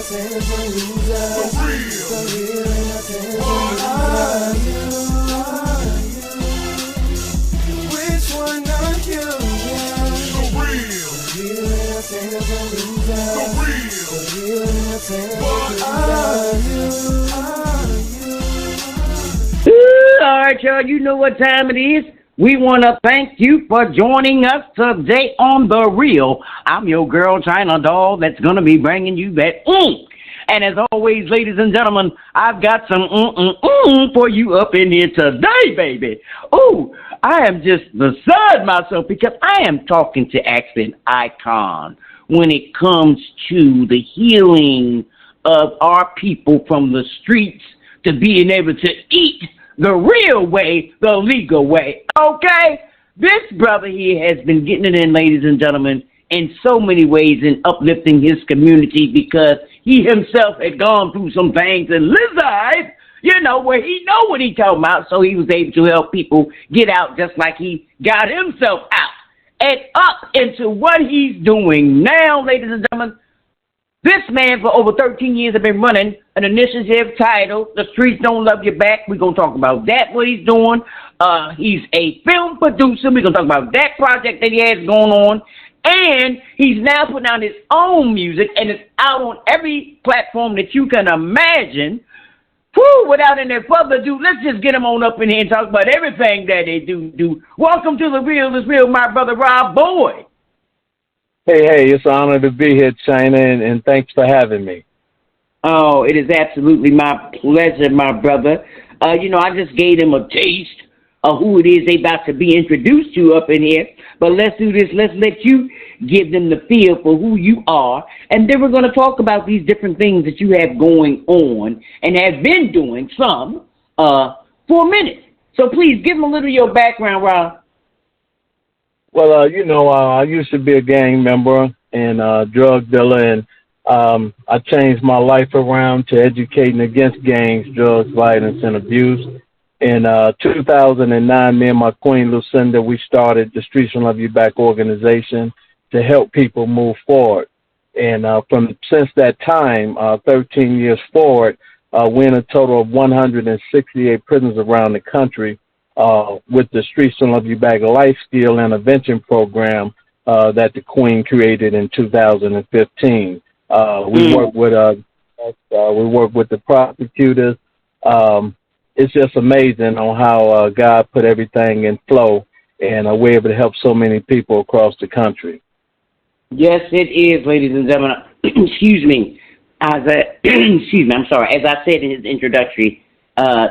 Which one are you? All right, y'all, you know what time it is. We want to thank you for joining us today on The Real. I'm your girl, China Doll, that's going to be bringing you that And as always, ladies and gentlemen, I've got some for you up in here today, baby. Oh, I am just beside myself because I am talking to actually an icon when it comes to the healing of our people from the streets to being able to eat the real way, the legal way, okay? This brother here has been getting it in, ladies and gentlemen, in so many ways in uplifting his community because he himself had gone through some things in his life, you know, where he know what he talking about, so he was able to help people get out just like he got himself out and up into what he's doing now, ladies and gentlemen. This man for over 13 years has been running an initiative titled The Streets Don't Love You Back. We're going to talk about that, what he's doing. He's a film producer. We're going to talk about that project that he has going on. And he's now putting out his own music, and it's out on every platform that you can imagine. Whew, without any further ado, let's just get him on up in here and talk about everything that they do. Welcome to The Real is Real, my brother Rob Boyd. Hey, it's an honor to be here, China, and thanks for having me. Oh, it is absolutely my pleasure, my brother. I just gave them a taste of who it is they about to be introduced to up in here. But let's do this. Let's let you give them the feel for who you are. And then we're going to talk about these different things that you have going on and have been doing some for a minute. So please give them a little of your background, Rob. Well, I used to be a gang member and drug dealer, and I changed my life around to educating against gangs, drugs, violence, and abuse. In 2009, me and my queen, Lucinda, we started the Streets Don't Love You Back organization to help people move forward. And since that time, 13 years forward, we're in a total of 168 prisons around the country. With the Streets Don't Love You Back life skill intervention program that the Queen created in 2015. We work with the prosecutors. It's just amazing on how God put everything in flow, and we're able to help so many people across the country. Yes, it is, ladies and gentlemen. Excuse me. I'm sorry. As I said in his introductory,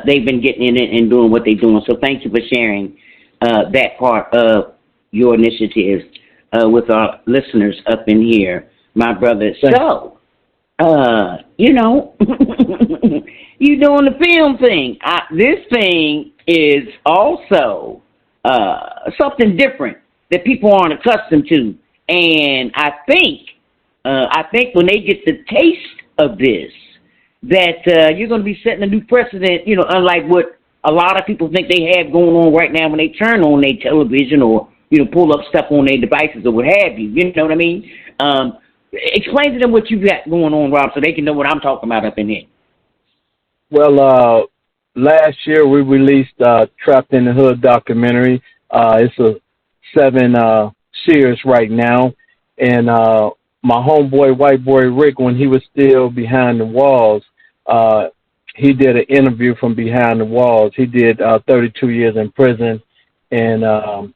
they've been getting in it and doing what they're doing. So thank you for sharing that part of your initiative with our listeners up in here, my brother. So, you doing the film thing. This thing is also something different that people aren't accustomed to. And I think when they get the taste of this, that you're going to be setting a new precedent, unlike what a lot of people think they have going on right now when they turn on their television or, pull up stuff on their devices or what have you. You know what I mean? Explain to them what you've got going on, Rob, so they can know what I'm talking about up in here. Well, last year we released Trapped in the Hood documentary. It's a 7 series right now. And my homeboy, White Boy Rick, when he was still behind the walls, he did an interview from behind the walls. He did 32 years in prison, and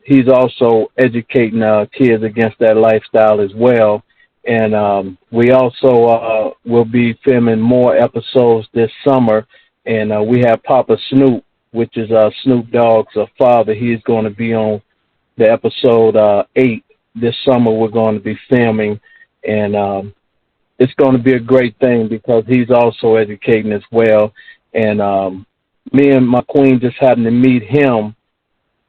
he's also educating kids against that lifestyle as well. And we also will be filming more episodes this summer, and we have Papa Snoop, which is Snoop Dogg's father. He's going to be on the episode 8 this summer. We're going to be filming, and it's going to be a great thing because he's also educating as well. And me and my queen just happened to meet him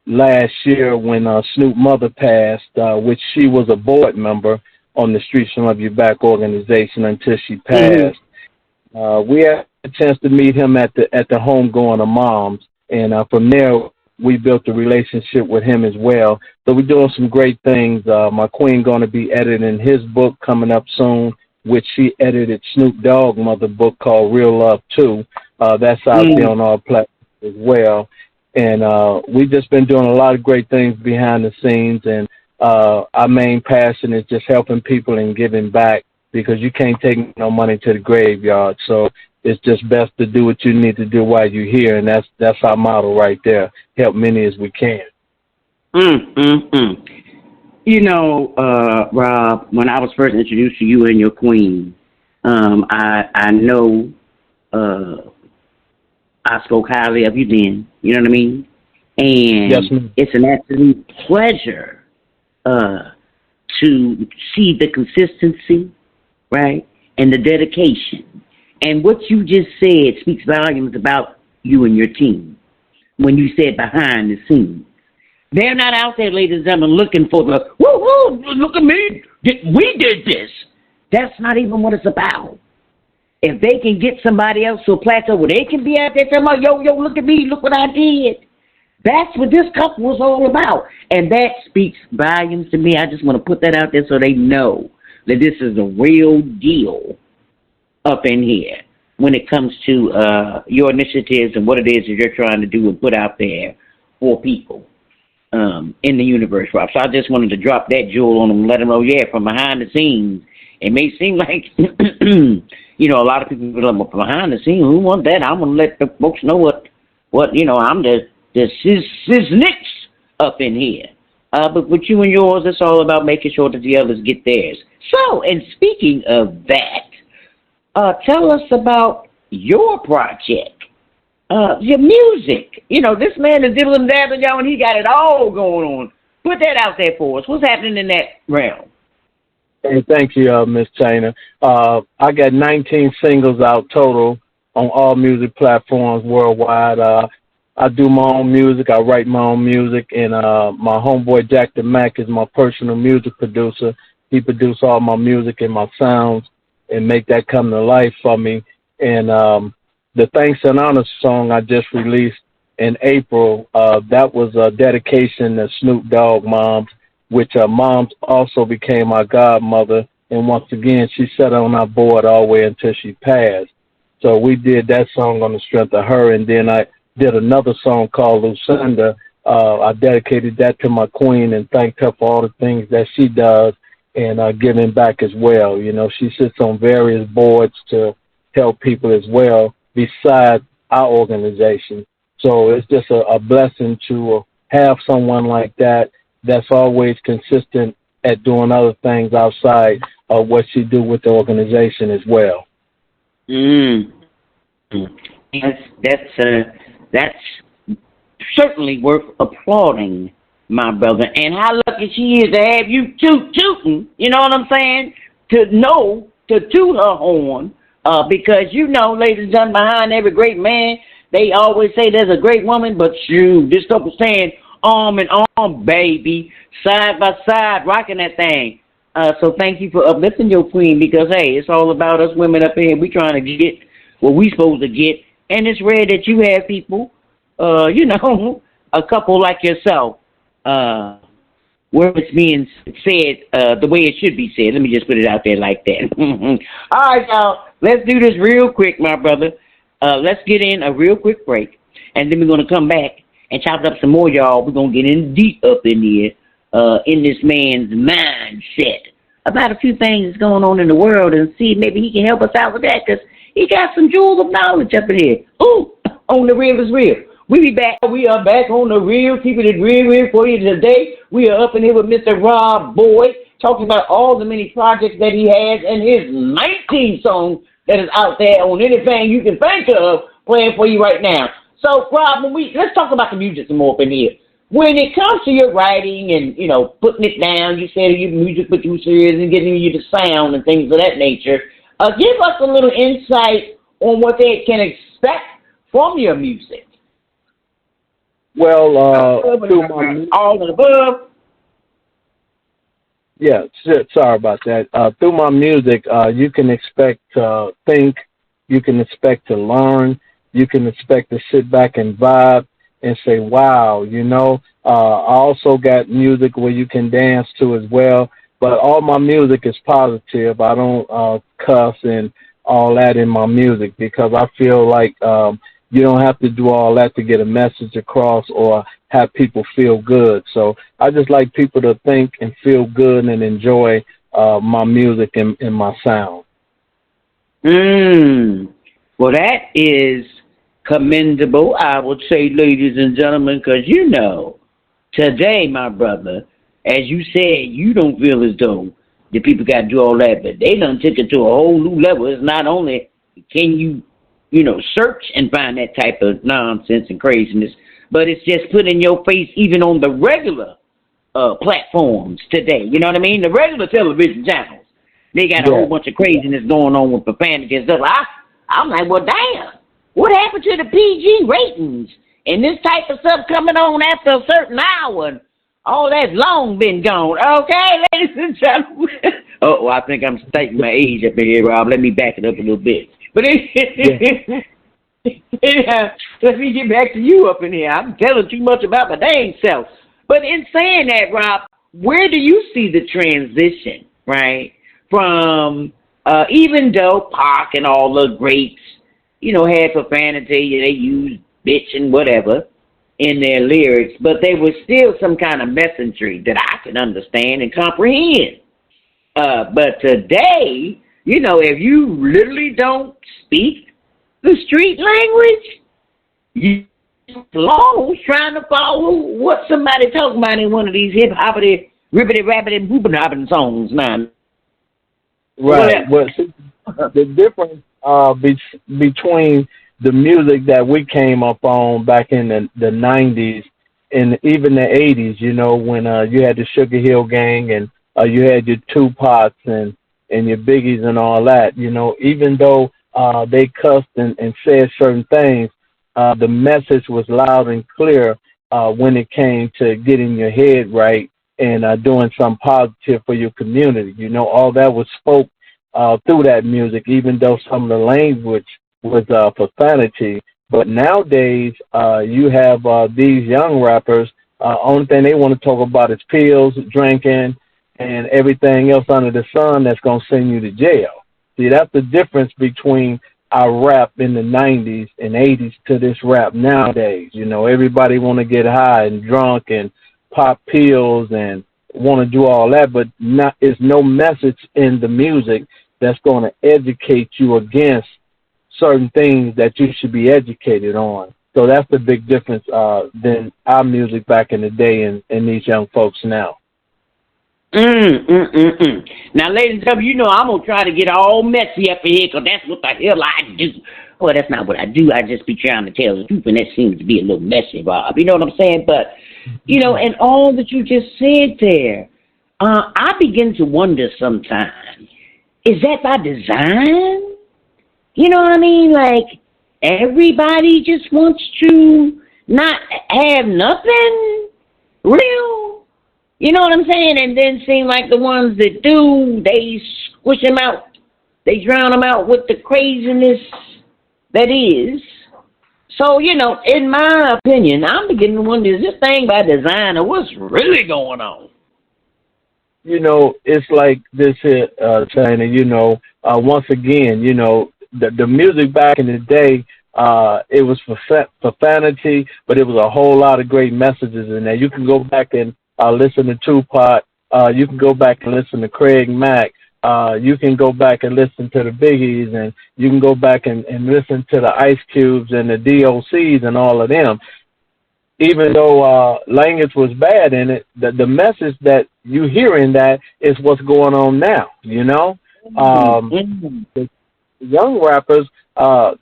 last year when Snoop's mother passed, which she was a board member on the Streets Don't Love You Back organization until she passed. We had a chance to meet him at the homegoing of moms, and from there we built a relationship with him as well. So we're doing some great things. My queen going to be editing his book coming up soon, which she edited Snoop Dogg mother book called Real Love 2. That's out there on our platform as well. And we've just been doing a lot of great things behind the scenes. And our main passion is just helping people and giving back, because you can't take no money to the graveyard. So it's just best to do what you need to do while you're here. And that's our model right there. Help many as we can. You know, Rob, when I was first introduced to you and your queen, I know I spoke highly of you then. You know what I mean? And yes, ma'am. It's an absolute pleasure to see the consistency, right, and the dedication. And what you just said speaks volumes about you and your team when you said behind the scenes. They're not out there, ladies and gentlemen, looking for the, woo, look at me, we did this. That's not even what it's about. If they can get somebody else to a plateau where they can be out there talking about, yo, look at me, look what I did. That's what this couple was all about. And that speaks volumes to me. I just want to put that out there so they know that this is a real deal up in here when it comes to your initiatives and what it is that you're trying to do and put out there for people in the universe, Rob. So I just wanted to drop that jewel on them and let them know, yeah, from behind the scenes, it may seem like, you know, a lot of people be like, well, behind the scenes, who want that? I'm going to let the folks know what you know, I'm the nicks up in here. But with you and yours, it's all about making sure that the others get theirs. So, and speaking of that, tell us about your project, your music. You know, this man is dibbling dabbling, y'all, and he got it all going on. Put that out there for us. What's happening in that realm? Hey, thank you, Miss China. I got 19 singles out total on all music platforms worldwide. I do my own music. I write my own music, and my homeboy Jack the Mac is my personal music producer. He produces all my music and my sounds and make that come to life for me. And the Thanks and Honor song I just released in April, that was a dedication to Snoop Dogg moms, which moms also became my godmother. And once again, she sat on our board all the way until she passed. So we did that song on the strength of her. And then I did another song called Lucinda. I dedicated that to my queen and thanked her for all the things that she does and giving back as well. You know, she sits on various boards to help people as well besides our organization. So it's just a blessing to have someone like that that's always consistent at doing other things outside of what she do with the organization as well. That's certainly worth applauding, my brother. And how lucky she is to have you tooting, you know what I'm saying? To know to toot her horn, because you know, ladies and gentlemen, behind every great man, they always say there's a great woman, but shoot, this couple stand arm in arm, baby, side by side, rocking that thing. So thank you for uplifting your queen, because, hey, it's all about us women up here. We trying to get what we supposed to get. And it's rare that you have people, you know, a couple like yourself, where it's being said the way it should be said. Let me just put it out there like that. All right, y'all, let's do this real quick, my brother. Let's get in a real quick break, and then we're going to come back and chop up some more, y'all. We're going to get in deep up in here, in this man's mindset about a few things that's going on in the world, and see maybe he can help us out with that, because he got some jewels of knowledge up in here. Ooh, on The Real is Real. We be back. We are back on The Real, keeping it real for you today. We are up in here with Mr. Rob Boyd, talking about all the many projects that he has and his 19 songs that is out there on anything you can think of, playing for you right now. So, Rob, let's talk about the music some more up in here. When it comes to your writing and, you know, putting it down, you said your music producer is and getting you the sound and things of that nature. Give us a little insight on what they can expect from your music. Well, all of the above. Yeah, sorry about that. Through my music, you can expect to think, you can expect to learn, you can expect to sit back and vibe and say, wow, you know. I also got music where you can dance to as well. but all my music is positive. I don't cuss and all that in my music because I feel like you don't have to do all that to get a message across or have people feel good. So I just like people to think and feel good and enjoy my music and my sound. Well, that is commendable, I would say, ladies and gentlemen, because today, my brother, as you said, you don't feel as though the people got to do all that, but they done took it to a whole new level. It's not only can you, search and find that type of nonsense and craziness, but it's just put in your face even on the regular platforms today. You know what I mean? The regular television channels. They got a whole bunch of craziness going on with profanity and stuff. I'm like, well, damn. What happened to the PG ratings? And this type of stuff coming on after a certain hour. And all that's long been gone. Okay, ladies and gentlemen. Oh, I think I'm stating my age up in here, Rob. Let me back it up a little bit. But let me get back to you up in here. I'm telling too much about my dang self. But in saying that, Rob, where do you see the transition, right, from even though Pac and all the greats, had profanity, they used bitch and whatever in their lyrics, but they were still some kind of messaging that I can understand and comprehend. But today, if you literally don't speak the street language, you lost trying to follow what somebody talking about in one of these hip-hoppity, ribbity-rappity, booping-hopping songs now. Right. Well, the difference between the music that we came up on back in the 90s and even the 80s, when you had the Sugar Hill Gang and you had your Tupacs and your Biggies and all that, even though they cussed and said certain things, the message was loud and clear when it came to getting your head right and doing something positive for your community. All that was spoke through that music, even though some of the language was profanity. But nowadays, you have these young rappers, only thing they want to talk about is pills, drinking, and everything else under the sun that's going to send you to jail. See, that's the difference between our rap in the 90s and 80s to this rap nowadays. Everybody want to get high and drunk and pop pills and want to do all that, but there's no message in the music that's going to educate you against certain things that you should be educated on. So that's the big difference than our music back in the day and these young folks now. Now, ladies and gentlemen, I'm going to try to get all messy up in here because that's what the hell I do. Well, that's not what I do. I just be trying to tell the truth, and that seems to be a little messy, Bob. You know what I'm saying? But, and all that you just said there, I begin to wonder sometimes, is that by design? You know what I mean? Like, everybody just wants to not have nothing real. You know what I'm saying? And then seem like the ones that do, they squish them out. They drown them out with the craziness that is. So, in my opinion, I'm beginning to wonder, is this thing by design or what's really going on? It's like this here, China, once again, the music back in the day, it was profanity, but it was a whole lot of great messages in there. You can go back and listen to Tupac. You can go back and listen to Craig Mack. You can go back and listen to the Biggies, and you can go back and listen to the Ice Cubes and the DOCs and all of them. Even though language was bad in it, the message that you hear in that is what's going on now, The young rappers,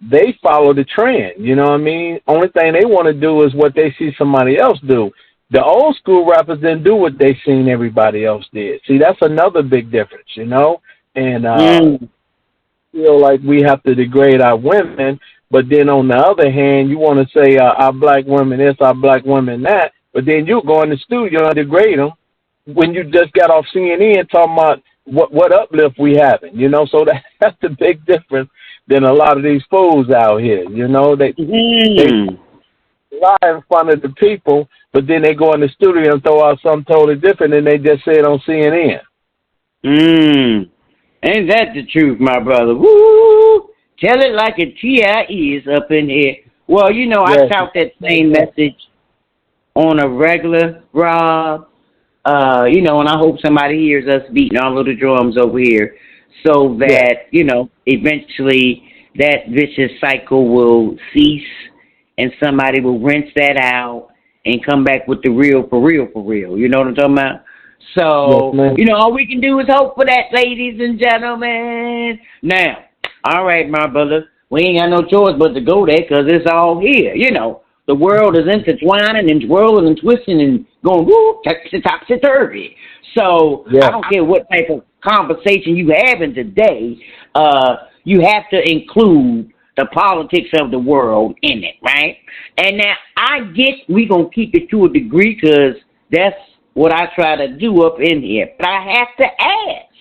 they follow the trend, you know what I mean? Only thing they want to do is what they see somebody else do. The old school rappers didn't do what they seen everybody else did. See, that's another big difference, And feel like we have to degrade our women, but then on the other hand, you want to say our black women this, our black women that, but then you go in the studio and degrade them when you just got off CNN talking about what uplift we having, So that's the big difference than a lot of these fools out here, They lie in front of the people, but then they go in the studio and throw out something totally different than they just said on CNN. Mmm. Ain't that the truth, my brother? Woo! Tell it like a TI is up in here. Well, I Yes. shout that same message on a regular, Rob. And I hope somebody hears us beating our little drums over here so Yes. that, eventually that vicious cycle will cease and somebody will rinse that out and come back with the real for real for real. You know what I'm talking about? Yes, So, ma'am. all we can do is hope for that, ladies and gentlemen. Now, all right, my brother, we ain't got no choice but to go there because it's all here. The world is intertwining and twirling and twisting and going woo, topsy-turvy. So I Yes. don't care what type of conversation you having today, you have to include the politics of the world in it, right? And now I get we going to keep it to a degree because that's what I try to do up in here. But I have to ask,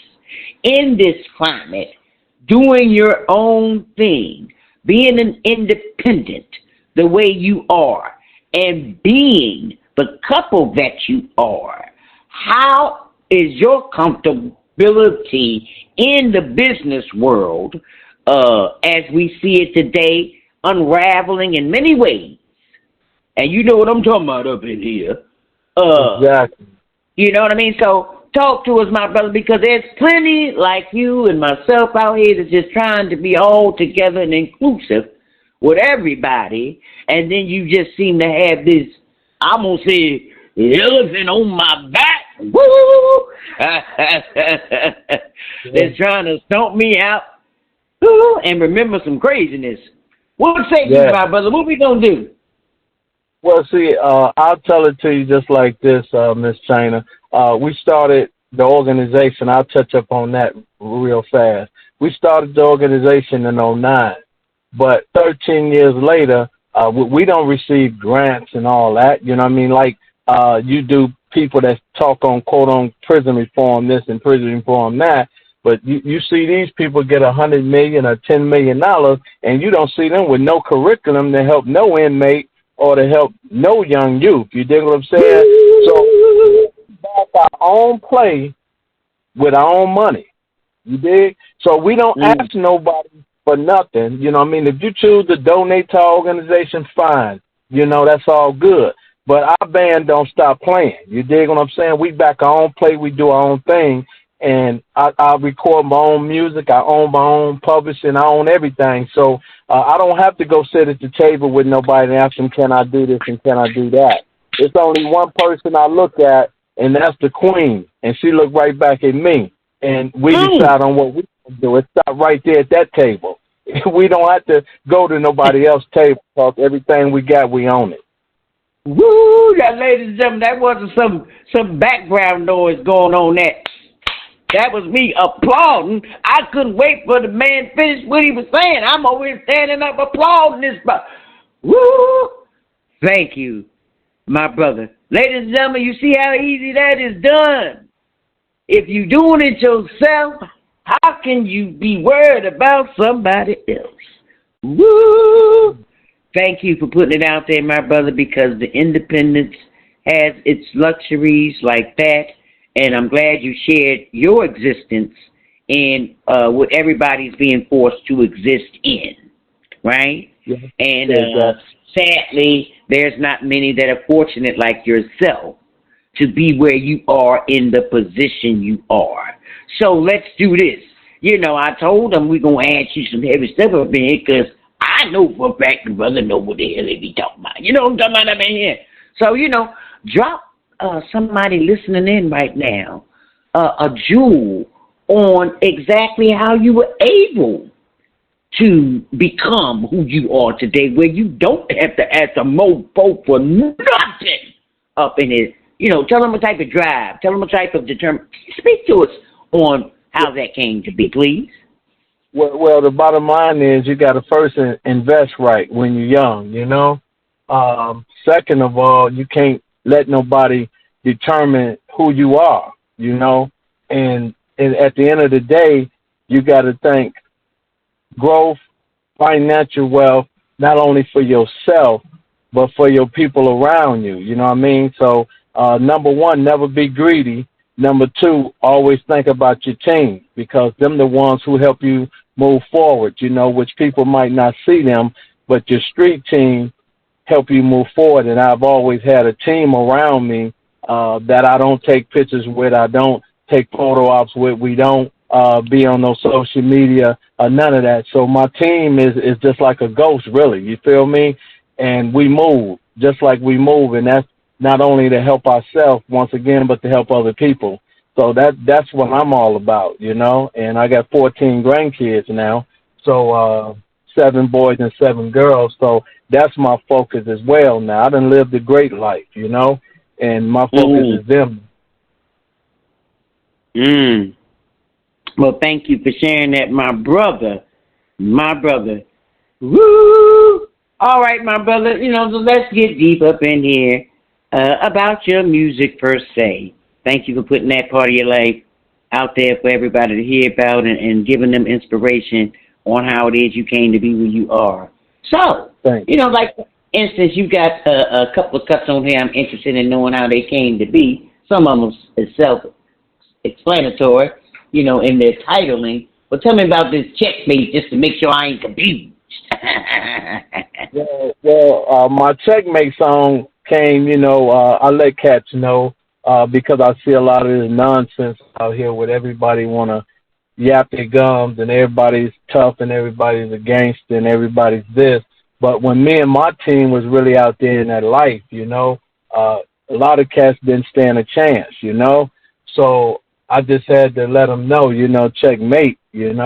in this climate, doing your own thing, being an independent the way you are, and being the couple that you are, how is your comfortability in the business world, as we see it today, unraveling in many ways? And you know what I'm talking about up in here. Exactly. You know what I mean? So talk to us, my brother, because there's plenty like you and myself out here that's just trying to be all together and inclusive with everybody, and then you just seem to have this, I'm going to say, elephant on my back. Woo! That's trying to stomp me out. Woo! And remember some craziness. What say you, my brother? What we going to do? Well, see, I'll tell it to you just like this, Miss China. We started the organization. I'll touch up on that real fast. We started the organization in '09, but 13 years later, we don't receive grants and all that. You know what I mean? Like you do people that talk on, quote, on prison reform this and prison reform that. But you see these people get $100 million or $10 million, and you don't see them with no curriculum to help no inmate or to help no young youth. You dig what I'm saying? So back our own play with our own money. You dig? So we don't ask nobody for nothing. You know what I mean? If you choose to donate to our organization, fine. That's all good. But our band don't stop playing. You dig what I'm saying? We back our own play. We do our own thing. And I record my own music. I own my own publishing. I own everything. So I don't have to go sit at the table with nobody and ask them, can I do this and can I do that? It's only one person I look at, and that's the queen. And she look right back at me. And we decide on what we can do. It's stop right there at that table. We don't have to go to nobody else's table because everything we got, we own it. Woo! That, ladies and gentlemen, that wasn't some background noise going on there. That was me applauding. I couldn't wait for the man to finish what he was saying. I'm over here standing up applauding this. Woo! Thank you, my brother. Ladies and gentlemen, you see how easy that is done. If you're doing it yourself, how can you be worried about somebody else? Woo! Thank you for putting it out there, my brother, because the independence has its luxuries like that. And I'm glad you shared your existence in what everybody's being forced to exist in, right? Yeah. And sadly, there's not many that are fortunate like yourself to be where you are in the position you are. So let's do this. I told them we're going to ask you some heavy stuff up in here because I know for a fact the brother know what the hell they be talking about. You know what I'm talking about up in here? So, drop somebody listening in right now a jewel on exactly how you were able to become who you are today, where you don't have to ask a mofo for nothing up in it. Tell them a type of drive, tell them a type of determination. Speak to us on how that came to be, please. Well, the bottom line is you got to first invest right when you're young, Second of all, you can't let nobody determine who you are, and at the end of the day, you got to think growth, financial wealth, not only for yourself, but for your people around you. You know what I mean? So, number one, never be greedy. Number two, always think about your team because them the ones who help you move forward, which people might not see them, but your street team help you move forward. And I've always had a team around me that I don't take pictures with, I don't take photo ops with, we don't be on no social media, none of that. So my team is just like a ghost, really. You feel me? And we move just like we move, and that's not only to help ourselves once again, but to help other people. So that's what I'm all about, And I got 14 grandkids now, so 7 boys and 7 girls. So that's my focus as well. Now I done lived a great life, and my focus is them. Well, thank you for sharing that, my brother. My brother. Woo! All right, my brother. So let's get deep up in here about your music per se. Thank you for putting that part of your life out there for everybody to hear about and giving them inspiration on how it is you came to be where you are. So, like, for instance, you got a couple of cuts on here I'm interested in knowing how they came to be. Some of them is self-explanatory, in their titling. But tell me about this checkmate just to make sure I ain't confused. Well, my checkmate song came, I let cats know because I see a lot of this nonsense out here with everybody want to yap their gums and everybody's tough and everybody's a gangster and everybody's this. But when me and my team was really out there in that life, a lot of cats didn't stand a chance, So I just had to let them know, checkmate, and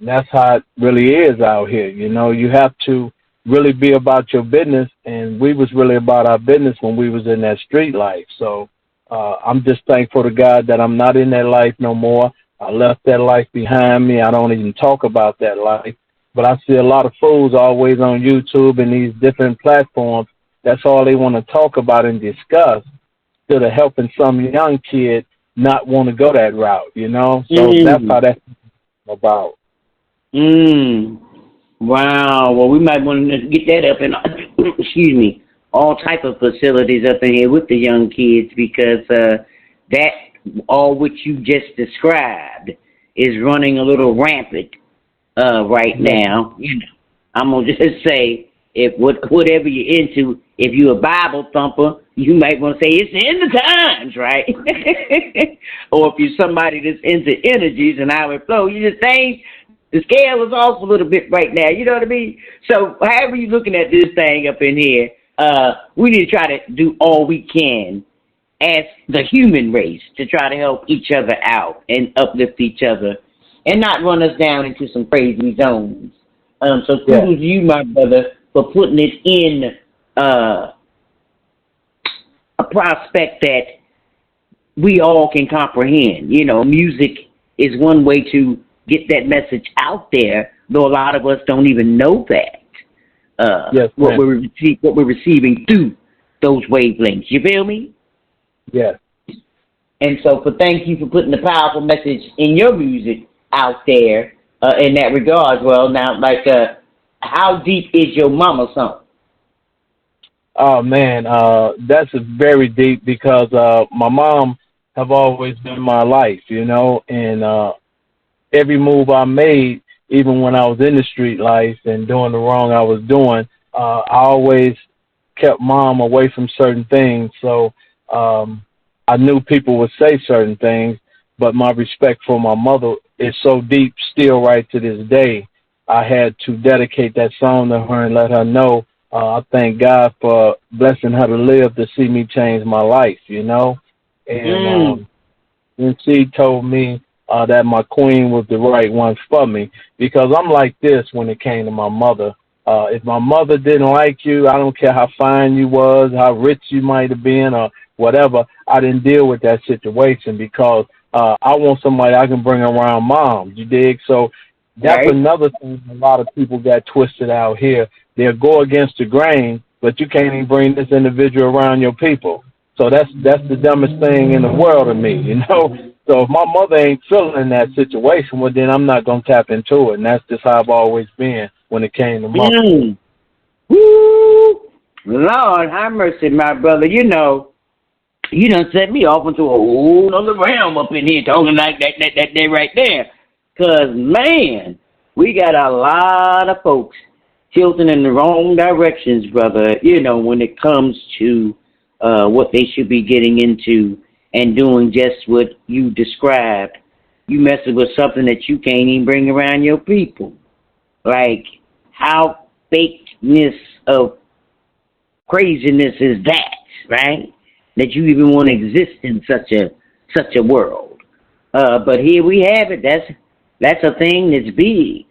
that's how it really is out here. You have to really be about your business, and we was really about our business when we was in that street life. So I'm just thankful to God that I'm not in that life no more. I left that life behind me. I don't even talk about that life. But I see a lot of fools always on YouTube and these different platforms. That's all they want to talk about and discuss instead of helping some young kid not want to go that route, So that's how that's about. Wow. Well, we might want to get that up in, all type of facilities up in here with the young kids because that, all what you just described is running a little rampant right now. I'm going to just say, if whatever you're into, if you're a Bible thumper, you might want to say it's the end of times, right? Or if you're somebody that's into energies and how it flows, you just think the scale is off a little bit right now. You know what I mean? So however you're looking at this thing up in here, we need to try to do all we can as the human race to try to help each other out and uplift each other and not run us down into some crazy zones. So kudos to you, my brother, for putting it in a prospect that we all can comprehend. Music is one way to get that message out there, though a lot of us don't even know that. What we're receiving through those wavelengths. You feel me? Yes. And so, thank you for putting the powerful message in your music out there in that regard. Well, now, how deep is your mama song? Oh man, that's very deep because my mom have always been my life, and every move I made, even when I was in the street life and doing the wrong I was doing, I always kept mom away from certain things. So I knew people would say certain things, but my respect for my mother is so deep still right to this day. I had to dedicate that song to her and let her know I thank God for blessing her to live to see me change my life, And when she told me that my queen was the right one for me, because I'm like this when it came to my mother. If my mother didn't like you, I don't care how fine you was, how rich you might have been or whatever, I didn't deal with that situation because I want somebody I can bring around mom, you dig? So that's another thing a lot of people got twisted out here. They'll go against the grain, but you can't even bring this individual around your people. So that's the dumbest thing in the world to me, So if my mother ain't feeling that situation, well, then I'm not going to tap into it. And that's just how I've always been when it came to mother. Woo! Lord, have mercy, my brother. You done set me off into a whole other realm up in here talking like that right there. 'Cause, man, we got a lot of folks tilting in the wrong directions, brother, when it comes to what they should be getting into and doing just what you described. You messing with something that you can't even bring around your people. Like, how fakeness of craziness is that, right? That you even want to exist in such a world. But here we have it. That's a thing that's big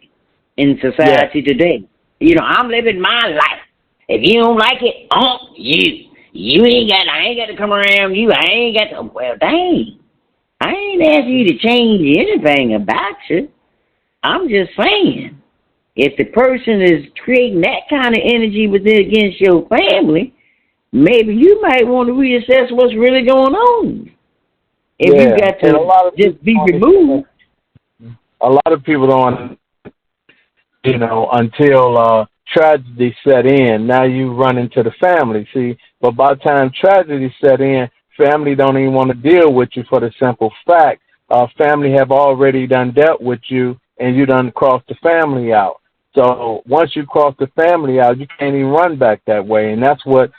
in society today. I'm living my life. If you don't like it, you ain't got. I ain't got to come around you. I ain't got to. Well, dang. I ain't asking you to change anything about you. I'm just saying, if the person is creating that kind of energy against your family, maybe you might want to reassess what's really going on. If you got to just be removed. A lot of people don't, until tragedy set in. Now you run into the family, see. But by the time tragedy set in, family don't even want to deal with you for the simple fact family have already done dealt with you, and you done crossed the family out. So once you cross the family out, you can't even run back that way, and that's what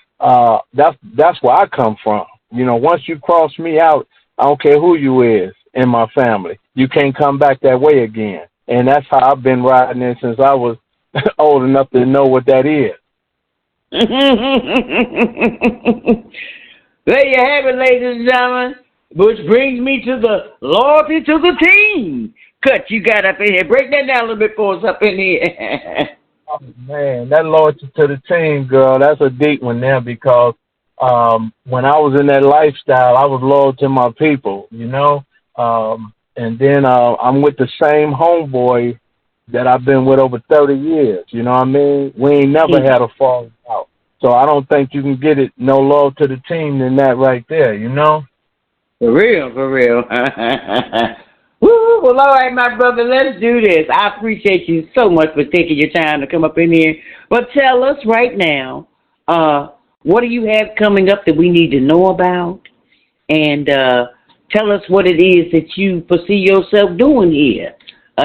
that's where I come from. Once you cross me out, I don't care who you is in my family, you can't come back that way again. And that's how I've been riding it since I was old enough to know what that is. There you have it, ladies and gentlemen, which brings me to the loyalty to the team. Cut, you got up in here. Break that down a little bit for us up in here. Oh, man, that loyalty to the team, girl, that's a deep one there because when I was in that lifestyle, I was loyal to my people, and then I'm with the same homeboy that I've been with over 30 years, you know what I mean? We ain't never had a falling out. So I don't think you can get it no loyal to the team than that right there, For real. Woo, well, all right, my brother, let's do this. I appreciate you so much for taking your time to come up in here. But tell us right now, what do you have coming up that we need to know about? And tell us what it is that you foresee yourself doing here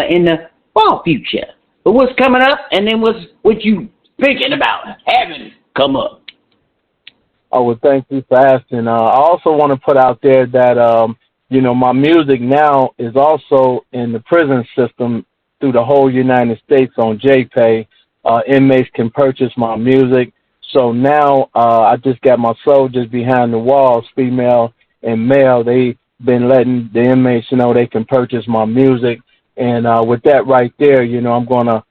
in the far future. But what's coming up, and then what you thinking about having come up? Oh, well, thank you for asking. I also want to put out there that, my music now is also in the prison system through the whole United States on JPay. Inmates can purchase my music. So now I just got my soldiers behind the walls, female and male. They've been letting the inmates know they can purchase my music. And with that right there, I'm going to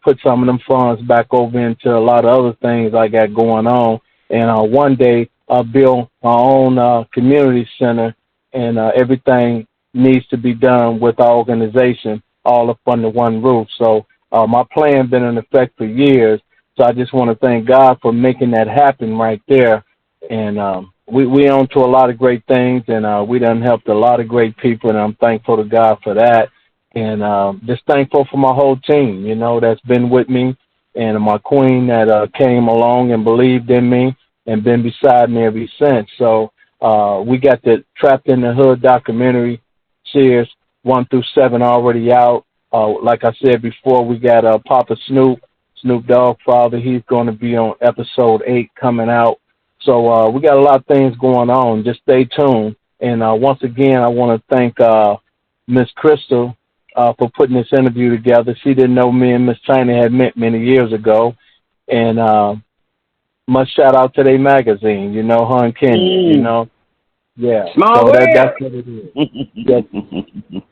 put some of them funds back over into a lot of other things I got going on. And one day I'll build my own community center, and everything needs to be done with our organization all up under one roof. So my plan been in effect for years. So I just want to thank God for making that happen right there. And we on to a lot of great things, and we done helped a lot of great people, and I'm thankful to God for that. And just thankful for my whole team, that's been with me, and my queen that came along and believed in me and been beside me ever since. So we got the Trapped in the Hood documentary series 1 through 7 already out. Like I said before, we got Papa Snoop Dogg Father. He's going to be on episode 8 coming out. So we got a lot of things going on. Just stay tuned. And once again, I want to thank Miss Crystal for putting this interview together. She didn't know me and Miss China had met many years ago. And much shout out to their magazine, her and Kenya, Yeah. Small so that's what it is. Yes.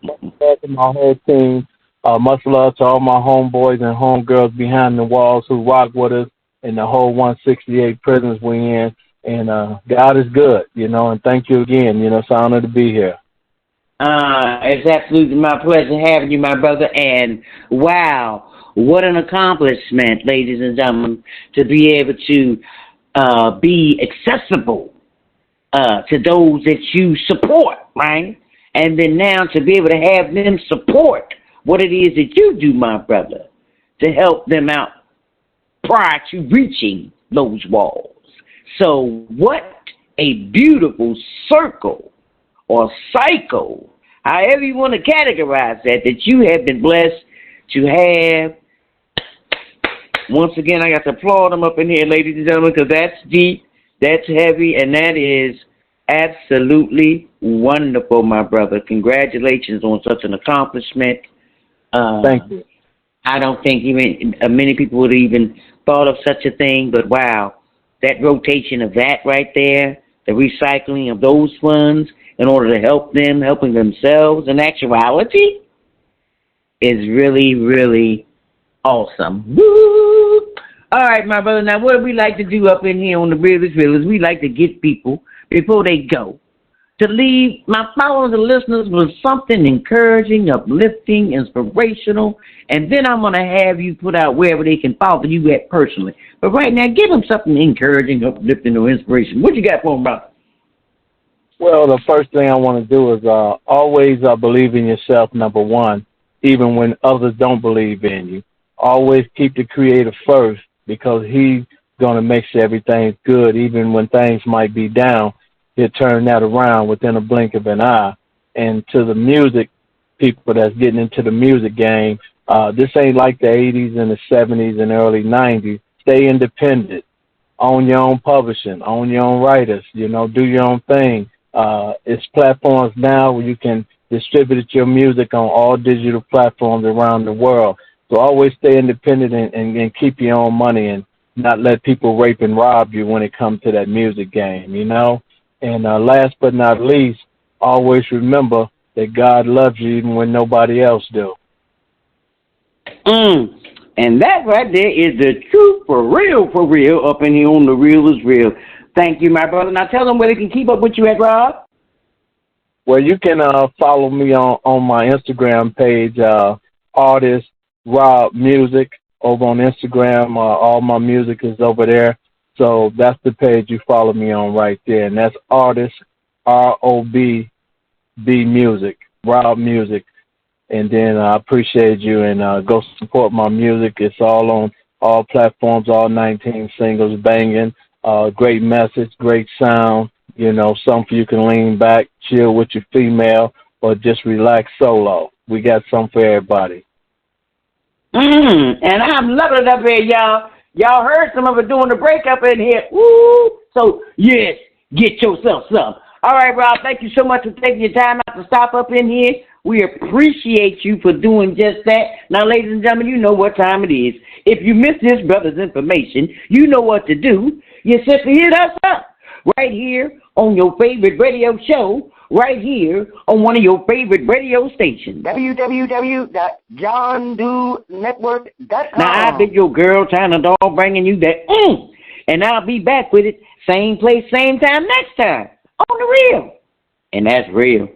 Much love to my whole team. Much love to all my homeboys and homegirls behind the walls who rock with us in the whole 168 prisons we in. And God is good, and thank you again. It's an honor to be here. It's absolutely my pleasure having you, my brother. And wow, what an accomplishment, ladies and gentlemen, to be able to be accessible to those that you support, right? And then now to be able to have them support what it is that you do, my brother, to help them out prior to reaching those walls. So what a beautiful circle or cycle, however you want to categorize that you have been blessed to have. Once again, I got to applaud them up in here, ladies and gentlemen, because that's deep, that's heavy, and that is absolutely wonderful, my brother. Congratulations on such an accomplishment. Thank you. I don't think even many people would have even thought of such a thing, but wow, that rotation of that right there, the recycling of those funds in order to help them, helping themselves in actuality, is really, really awesome. Woo! All right, my brother. Now, what do we like to do up in here on the Real is Real is we like to get people, before they go, to leave my followers and listeners with something encouraging, uplifting, inspirational, and then I'm going to have you put out wherever they can follow you at personally. But right now, give them something encouraging, uplifting, or inspiration. What you got for them, brother? Well, the first thing I want to do is always believe in yourself, number one, even when others don't believe in you. Always keep the Creator first, because He's going to make sure everything's good, even when things might be down. He'll turn that around within a blink of an eye. And to the music people that's getting into the music game, this ain't like the 80s and the 70s and early 90s. Stay independent. Own your own publishing. Own your own writers. You know, do your own thing. It's platforms now where you can distribute your music on all digital platforms around the world. So always stay independent and keep your own money and not let people rape and rob you when it comes to that music game, you know? And last but not least, always remember that God loves you even when nobody else do. And that right there is the truth for real, up in here on The Real is Real. Thank you, my brother. Now tell them where they can keep up with you at, Rob. Well, you can follow me on my Instagram page, Artist Rob Music, over on Instagram. All my music is over there. So that's the page you follow me on right there. And that's Artist, R-O-B-B Music, Rob Music. And then I appreciate you, and go support my music. It's all on all platforms, all 19 singles, banging. Great message, great sound. You know, something you can lean back, chill with your female, or just relax solo. We got something for everybody. And I'm loving it up here, y'all. Y'all heard some of it doing the breakup in here. Woo! So, yes, get yourself some. All right, Rob, thank you so much for taking your time out to stop up in here. We appreciate you for doing just that. Now, ladies and gentlemen, you know what time it is. If you missed this brother's information, you know what to do. You simply hit us up right here on your favorite radio show, right here on one of your favorite radio stations. www.JohnDoeNetwork.com. Now, I've been your girl, China Doll, bringing you that and I'll be back with it, same place, same time next time, on The Real. And that's real.